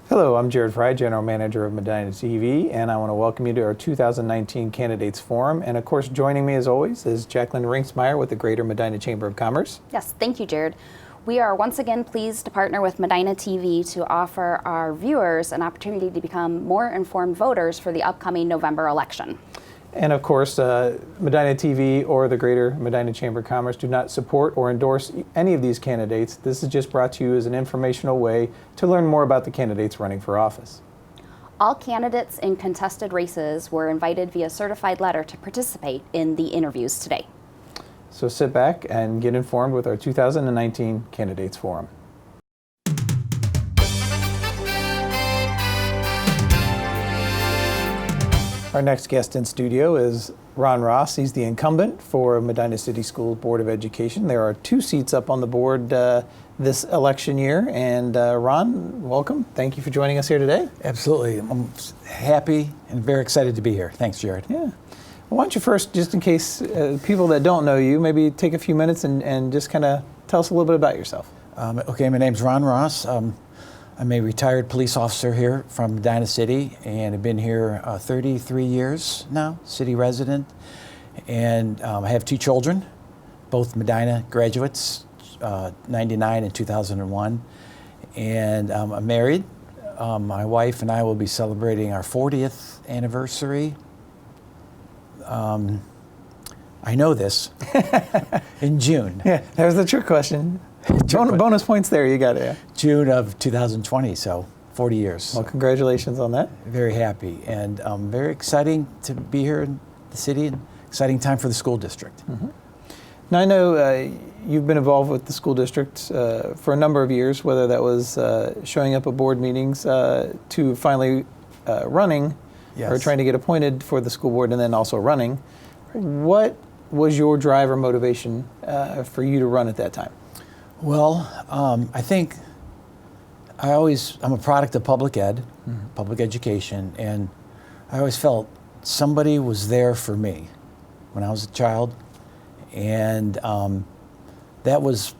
Hello, I'm Jared Fry, General Manager of Medina TV, and I want to welcome you to our 2019 Candidates Forum. And of course, joining me as always is Jacqueline Rinksmeyer with the Greater Medina Chamber of Commerce. Yes, thank you, Jared. We are once again pleased to partner with Medina TV to offer our viewers an opportunity to become more informed voters for the upcoming November election. And of course, Medina TV or the Greater Medina Chamber of Commerce do not support or endorse any of these candidates. This is just brought to you as an informational way to learn more about the candidates running for office. All candidates in contested races were invited via certified letter to participate in the interviews today. So sit back and get informed with our 2019 Candidates Forum. Our next guest in studio is Ron Ross. He's the incumbent for Medina City School Board of Education. There are 2 seats up on the board this election year. And Ron, welcome. Thank you for joining us here today. Absolutely. I'm happy and very excited to be here. Thanks, Jared. Yeah. Well, why don't you first, just in case people that don't know you, maybe take a few minutes and just kind of tell us a little bit about yourself. Okay, my name's Ron Ross. I'm a retired police officer here from Medina City and have been here 33 years now, city resident. And I have 2 children, both Medina graduates, 99 and 2001. And I'm married. My wife and I will be celebrating our 40th anniversary. I know this, in June. Yeah, there's the trick question. Bonus points there, you got it. Yeah. June of 2020, so 40 years. Well, congratulations on that. Very happy and very exciting to be here in the city and exciting time for the school district. Mm-hmm. Now I know you've been involved with the school district for a number of years, whether that was showing up at board meetings to finally running, yes, or trying to get appointed for the school board and then also running. What was your drive or motivation for you to run at that time? Well, I think I'm a product of public ed, public education, and I always felt somebody was there for me when I was a child, and that was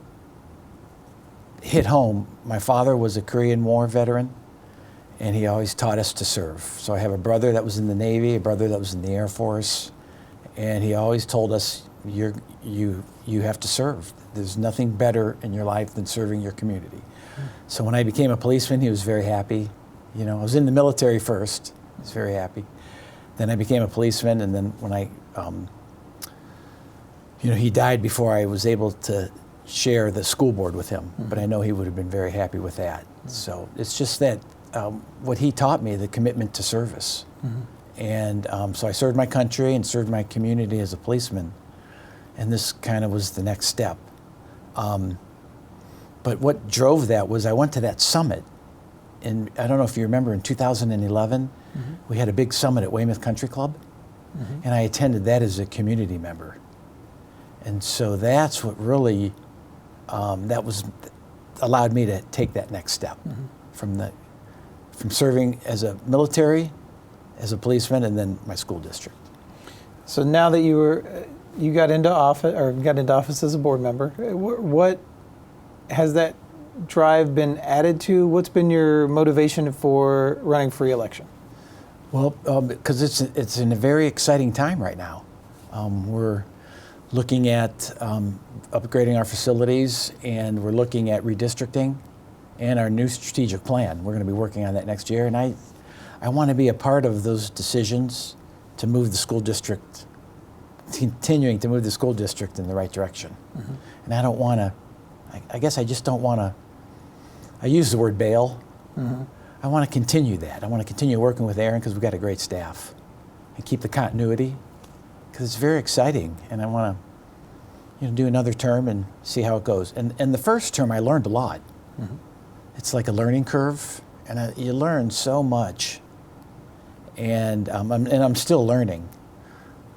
hit home. My father was a Korean War veteran, and he always taught us to serve. So I have a brother that was in the Navy, a brother that was in the Air Force, and he always told us, you have to serve. There's nothing better in your life than serving your community. So when I became a policeman, he was very happy. You know, I was in the military first. He was very happy. Then I became a policeman, and then when I, he died before I was able to share the school board with him. But I know he would have been very happy with that. So it's just that what he taught me, the commitment to service. And so I served my country and served my community as a policeman. And this kind of was the next step. But what drove that was I went to that summit. And I don't know if you remember, in 2011, we had a big summit at Weymouth Country Club. And I attended that as a community member. And so that's what really, allowed me to take that next step from serving as a military, as a policeman, and then my school district. So now that you got into office as a board member, what has that drive been added to? What's been your motivation for running for re-election? Well, because it's in a very exciting time right now. We're looking at upgrading our facilities, and we're looking at redistricting and our new strategic plan. We're going to be working on that next year, and I want to be a part of those decisions to move the school district, continuing to move the school district in the right direction. And I don't want to, I guess I just don't want to, I use the word bail. I want to continue that. I want to continue working with Aaron because we've got a great staff, and keep the continuity because it's very exciting, and I want to do another term and see how it goes. And the first term I learned a lot. It's like a learning curve, and you learn so much, and I'm still learning.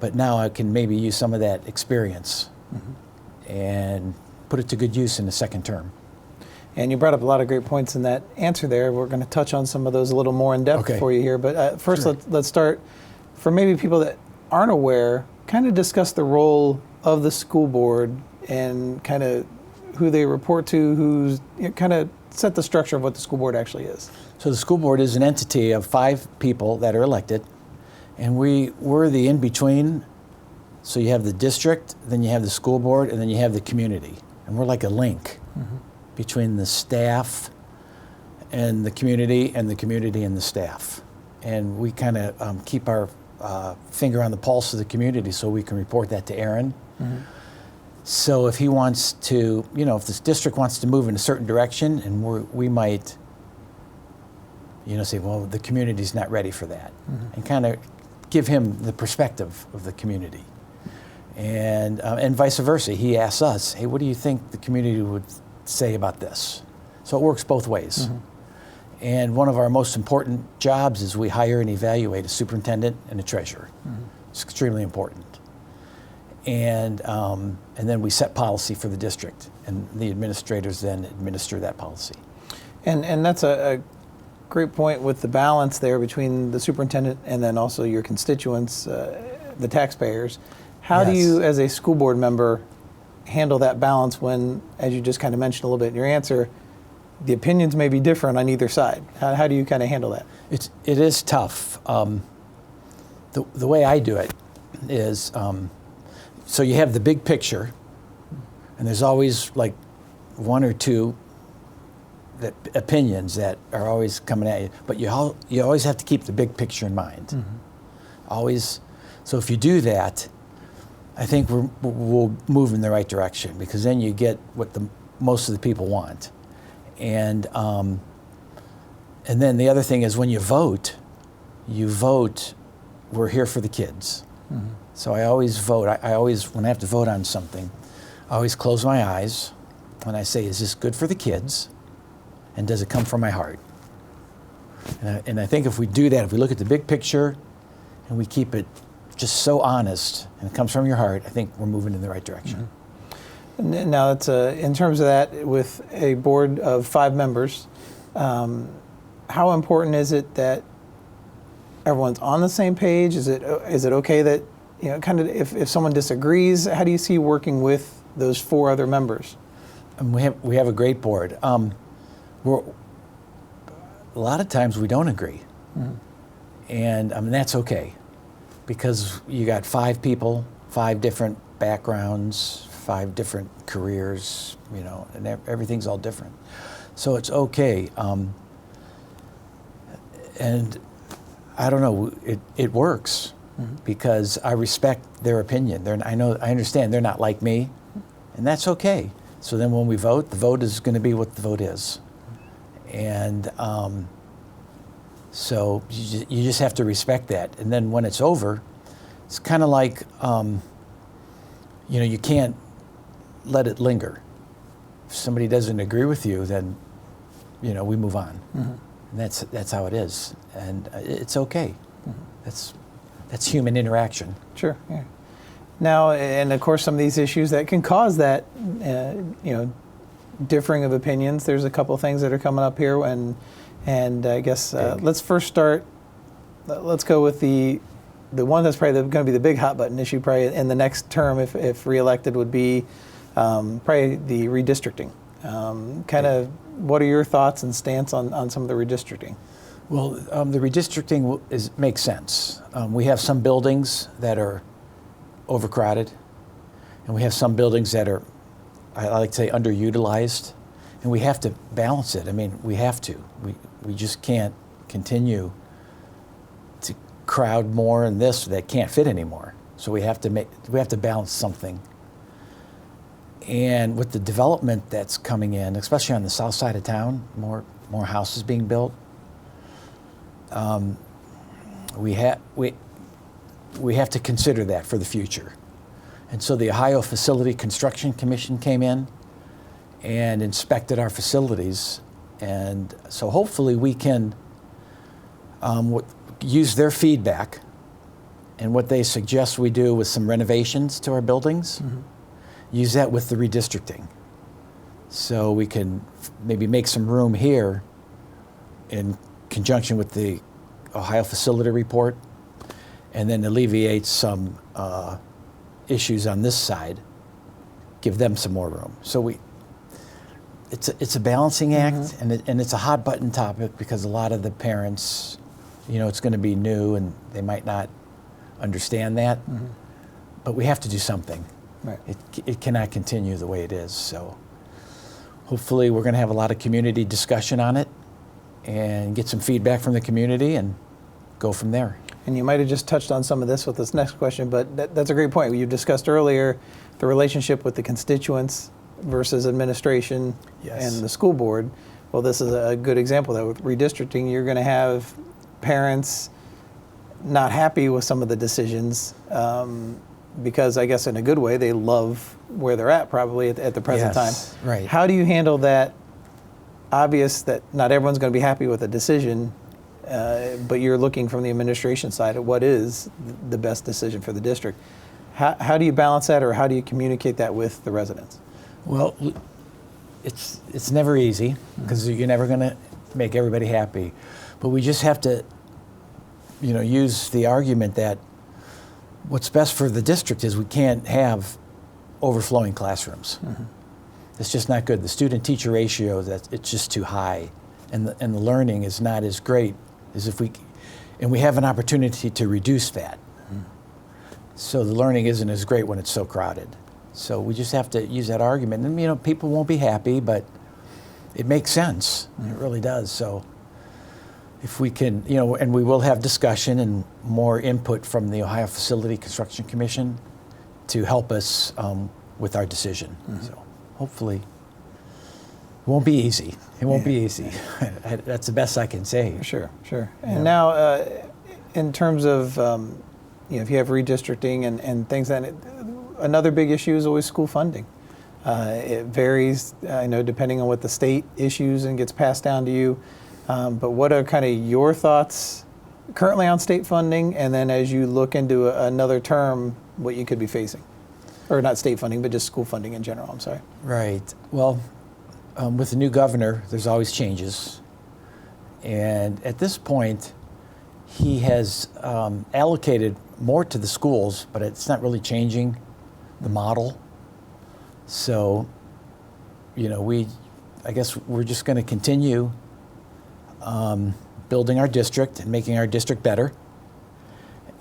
But now I can maybe use some of that experience and put it to good use in the second term. And you brought up a lot of great points in that answer there. We're going to touch on some of those a little more in depth for you here. But first, sure, let's start, for maybe people that aren't aware, kind of discuss the role of the school board and kind of who they report to, who's kind of set the structure of what the school board actually is. So the school board is an entity of 5 people that are elected, and we're the in-between. So you have the district, then you have the school board, and then you have the community. And we're like a link between the staff and the community and the staff. And we kind of keep our finger on the pulse of the community so we can report that to Aaron. So if he wants to, if this district wants to move in a certain direction, and we might, say, well, the community's not ready for that, and kind of give him the perspective of the community. And vice versa. He asks us, hey, what do you think the community would say about this? So it works both ways. And one of our most important jobs is we hire and evaluate a superintendent and a treasurer. It's extremely important. And then we set policy for the district, and the administrators then administer that policy. And that's a great point with the balance there between the superintendent and then also your constituents, the taxpayers. How do you, as a school board member, handle that balance when, as you just kind of mentioned a little bit in your answer, the opinions may be different on either side? How do you kind of handle that? It is tough. The way I do it is, so you have the big picture, and there's always like 1 or 2 opinions that are always coming at you, but you always have to keep the big picture in mind. Always. So if you do that, I think we'll move in the right direction, because then you get what most of the people want. And then the other thing is when you vote, we're here for the kids. So I always vote. I always, when I have to vote on something, I always close my eyes and I say, is this good for the kids? And does it come from my heart? And I think if we do that, if we look at the big picture and we keep it just so honest and it comes from your heart, I think we're moving in the right direction. Now, that's in terms of that, with a board of 5 members, how important is it that everyone's on the same page? Is it okay that, kind of if someone disagrees, how do you see working with those 4 other members? And we have a great board. A lot of times we don't agree, and that's okay, because you got 5 people, 5 different backgrounds, 5 different careers, and everything's all different. So it's okay. And I don't know, it works, because I respect their opinion. I understand they're not like me, and that's okay. So then when we vote, the vote is going to be what the vote is. And so you just have to respect that. And then when it's over, it's kind of like, you can't let it linger. If somebody doesn't agree with you, then, we move on. And that's how it is. And it's okay. That's human interaction. Sure. Yeah. Now, and of course, some of these issues that can cause that, differing of opinions. There's a couple of things that are coming up here, and I guess let's first start. Let's go with the one that's probably going to be the big hot button issue, probably in the next term, if reelected, would be probably the redistricting. What are your thoughts and stance on some of the redistricting? Well, the redistricting makes sense. We have some buildings that are overcrowded, and we have some buildings that are, I like to say, underutilized, and we have to balance it. I mean, we have to. We just can't continue to crowd more in this that can't fit anymore. So we have to balance something. And with the development that's coming in, especially on the south side of town, more houses being built, we have to consider that for the future. And so the Ohio Facility Construction Commission came in and inspected our facilities, and so hopefully we can use their feedback and what they suggest we do with some renovations to our buildings, use that with the redistricting. So we can maybe make some room here in conjunction with the Ohio Facility Report, and then alleviate some issues on this side, give them some more room. So it's a balancing act, and it's a hot button topic because a lot of the parents, it's going to be new and they might not understand that, but we have to do something. Right. It cannot continue the way it is. So hopefully we're going to have a lot of community discussion on it and get some feedback from the community and go from there. And you might have just touched on some of this with this next question, but that's a great point. You discussed earlier the relationship with the constituents versus administration and the school board. Well, this is a good example that with redistricting, you're going to have parents not happy with some of the decisions because I guess in a good way, they love where they're at probably at the present time. Right. How do you handle that? Obvious that not everyone's going to be happy with a decision, but you're looking from the administration side at what is the best decision for the district. How do you balance that, or how do you communicate that with the residents? Well, it's never easy because you're never going to make everybody happy, but we just have to, use the argument that what's best for the district is we can't have overflowing classrooms. It's just not good. The student-teacher ratio, it's just too high, and the learning is not as great as if we have an opportunity to reduce that. So the learning isn't as great when it's so crowded. So we just have to use that argument, and people won't be happy, but it makes sense. It really does. So if we can, and we will have discussion and more input from the Ohio Facility Construction Commission to help us with our decision. So hopefully, it won't be easy. It won't be easy. That's the best I can say. Sure. And now, in terms of, if you have redistricting and things, another big issue is always school funding. It varies, I know, depending on what the state issues and gets passed down to you. But what are kind of your thoughts currently on state funding, and then as you look into another term, what you could be facing? Or not state funding, but just school funding in general, I'm sorry. Right. Well, with the new governor, there's always changes. And at this point, he has allocated more to the schools, but it's not really changing the model. So, I guess we're just going to continue building our district and making our district better.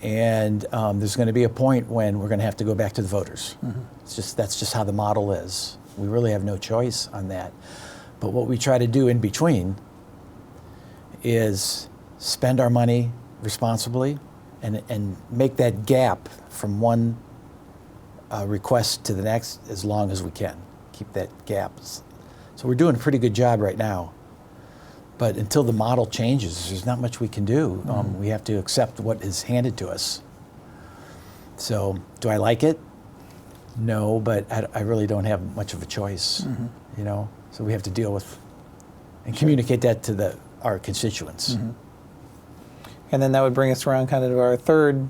And there's going to be a point when we're going to have to go back to the voters. That's just how the model is. We really have no choice on that. But what we try to do in between is spend our money responsibly and make that gap from one request to the next as long as we can. Keep that gap. So we're doing a pretty good job right now. But until the model changes, there's not much we can do. We have to accept what is handed to us. So do I like it? No, but I really don't have much of a choice, So we have to deal with and communicate that to our constituents. And then that would bring us around kind of our third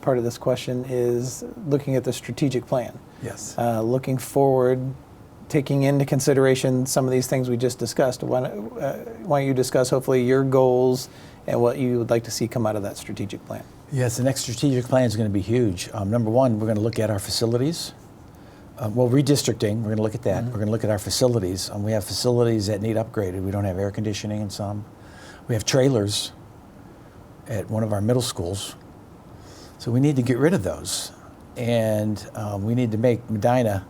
part of this question is looking at the strategic plan. Yes. Looking forward, taking into consideration some of these things we just discussed. Why don't you discuss hopefully your goals and what you would like to see come out of that strategic plan? Yes, the next strategic plan is going to be huge. Number one, we're going to look at our facilities. Redistricting, we're going to look at that. We're going to look at our facilities. We have facilities that need upgraded. We don't have air conditioning in some. We have trailers at one of our middle schools. So we need to get rid of those. And we need to make Medina,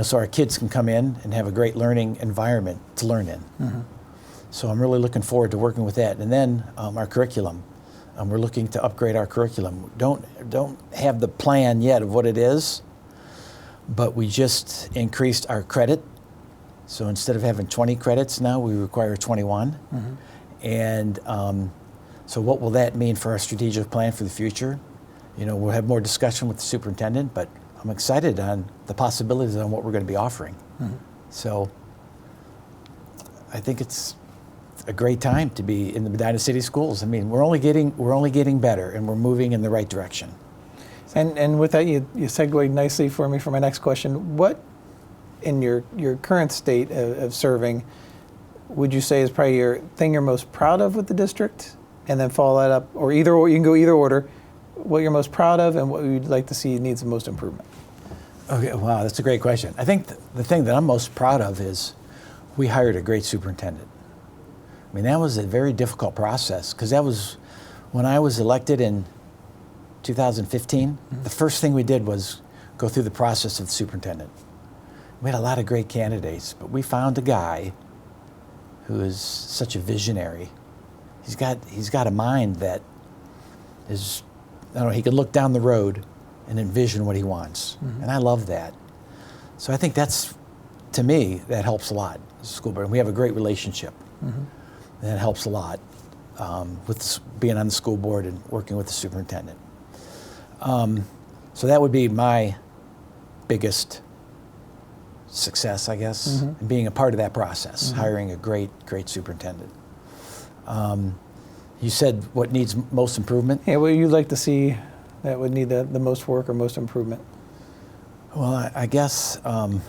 so our kids can come in and have a great learning environment to learn in. So I'm really looking forward to working with that. And then our curriculum. We're looking to upgrade our curriculum. Don't have the plan yet of what it is, but we just increased our credit. So instead of having 20 credits now, we require 21. And so what will that mean for our strategic plan for the future? We'll have more discussion with the superintendent, but I'm excited on the possibilities on what we're going to be offering. So I think it's a great time to be in the Medina City Schools. I mean, we're only getting better, and we're moving in the right direction. And with that, you segued nicely for me for my next question. What, in your current state of serving, would you say is probably your thing you're most proud of with the district? And then follow that up, or you can go either order, what you're most proud of and what you'd like to see needs the most improvement. Okay, wow, that's a great question. I think the thing that I'm most proud of is we hired a great superintendent. I mean, that was a very difficult process because that was when I was elected in 2015. The first thing we did was go through the process of the superintendent. We had a lot of great candidates, but we found a guy who is such a visionary. He's got a mind that is, I don't know, he can look down the road and envision what he wants. And I love that. So I think that's, to me, that helps a lot as a school board. And we have a great relationship. And that helps a lot with being on the school board and working with the superintendent. So that would be my biggest success, I guess, and being a part of that process, hiring a great superintendent. You said what needs most improvement? Yeah, what you'd like to see that would need the most work or most improvement? Well, I guess that's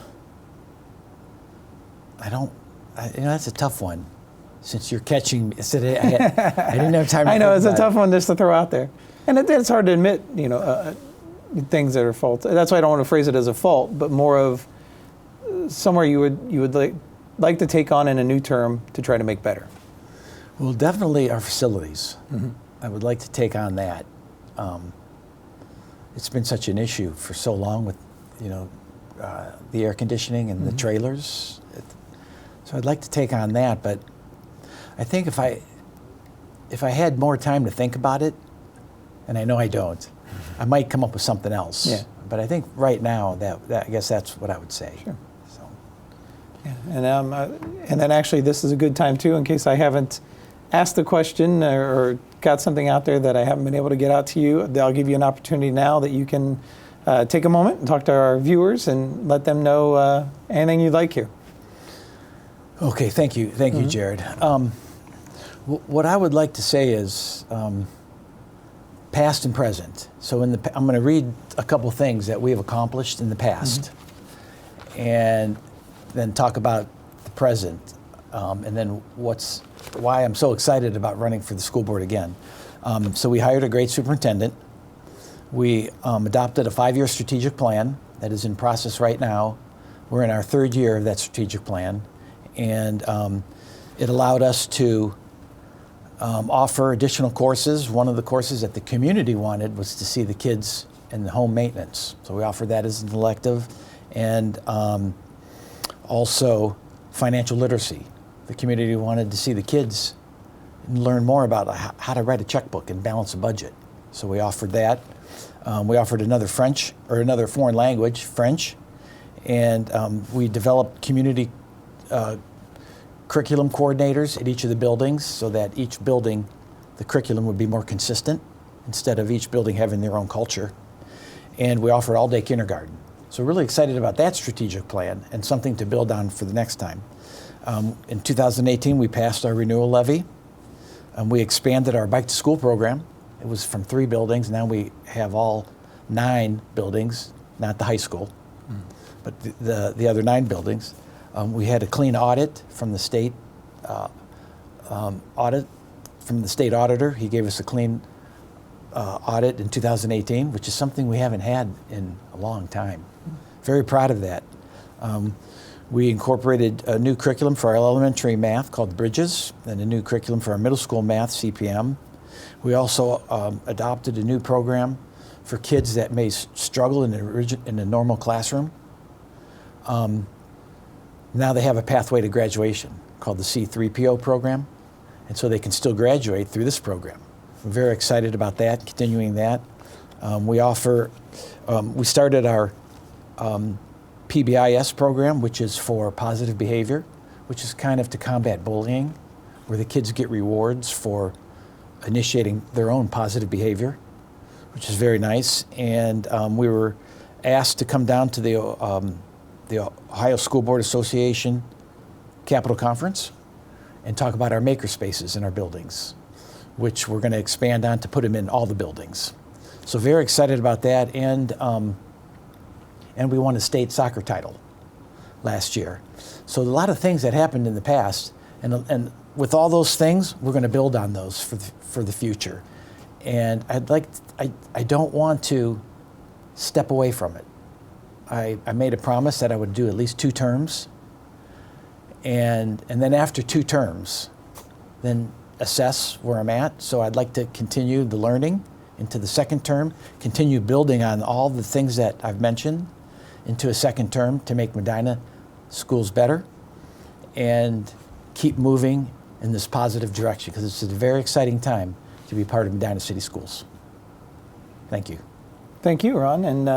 a tough one. Since you're catching me, I didn't have time to I know, think it's a about tough it. one just to throw out there. And it's hard to admit, things that are faults. That's why I don't want to phrase it as a fault, but more of somewhere you would like to take on in a new term to try to make better. Well, definitely our facilities. I would like to take on that. It's been such an issue for so long with, the air conditioning and the trailers. So I'd like to take on that, but I think if I had more time to think about it, and I know I don't, I might come up with something else. Yeah. But I think right now that I guess that's what I would say. Sure. So. Yeah. And then actually this is a good time too, in case I haven't asked the question or got something out there that I haven't been able to get out to you. I'll give you an opportunity now that you can take a moment and talk to our viewers and let them know anything you'd like here. Okay, thank you, Jared. What I would like to say is past and present. So I'm going to read a couple things that we have accomplished in the past, and then talk about the present, and then why I'm so excited about running for the school board again. So we hired a great superintendent. We adopted a 5-year strategic plan that is in process right now. We're in our 3rd year of that strategic plan, and it allowed us to offer additional courses. One of the courses that the community wanted was to see the kids in the home maintenance. So we offered that as an elective, and also financial literacy. The community wanted to see the kids and learn more about how to write a checkbook and balance a budget. So we offered that. We offered another foreign language, French, and we developed community curriculum coordinators at each of the buildings so that each building, the curriculum would be more consistent instead of each building having their own culture. And we offered all-day kindergarten. So really excited about that strategic plan and something to build on for the next time. In 2018, we passed our renewal levy. We expanded our Bike to School program. It was from 3 buildings. Now we have all 9 buildings, not the high school, but the other 9 buildings. We had a clean audit from the state auditor. He gave us a clean audit in 2018, which is something we haven't had in a long time. Very proud of that. We incorporated a new curriculum for our elementary math called Bridges, and a new curriculum for our middle school math, CPM. We also adopted a new program for kids that may struggle in a normal classroom. Now they have a pathway to graduation called the C3PO program, and so they can still graduate through this program. We're very excited about that, continuing that. We started our PBIS program, which is for positive behavior, which is kind of to combat bullying, where the kids get rewards for initiating their own positive behavior, which is very nice. And we were asked to come down to the Ohio School Board Association Capitol Conference and talk about our maker spaces in our buildings, which we're going to expand on to put them in all the buildings. So very excited about that. And we won a state soccer title last year. So a lot of things that happened in the past, and with all those things, we're going to build on those for the future. And I don't want to step away from it. I made a promise that I would do at least 2 terms, and then after 2 terms, then assess where I'm at. So I'd like to continue the learning into the second term, continue building on all the things that I've mentioned into a second term to make Medina schools better, and keep moving in this positive direction, because it's a very exciting time to be part of Medina City Schools. Thank you. Thank you, Ron, and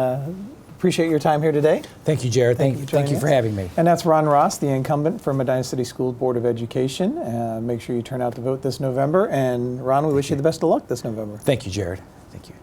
appreciate your time here today. Thank you, Jared. Thank you joining for us. having me. And that's Ron Ross, the incumbent for Medina City School Board of Education. Make sure you turn out to vote this November. And Ron, we wish you the best of luck this November. Thank you, Jared. Thank you.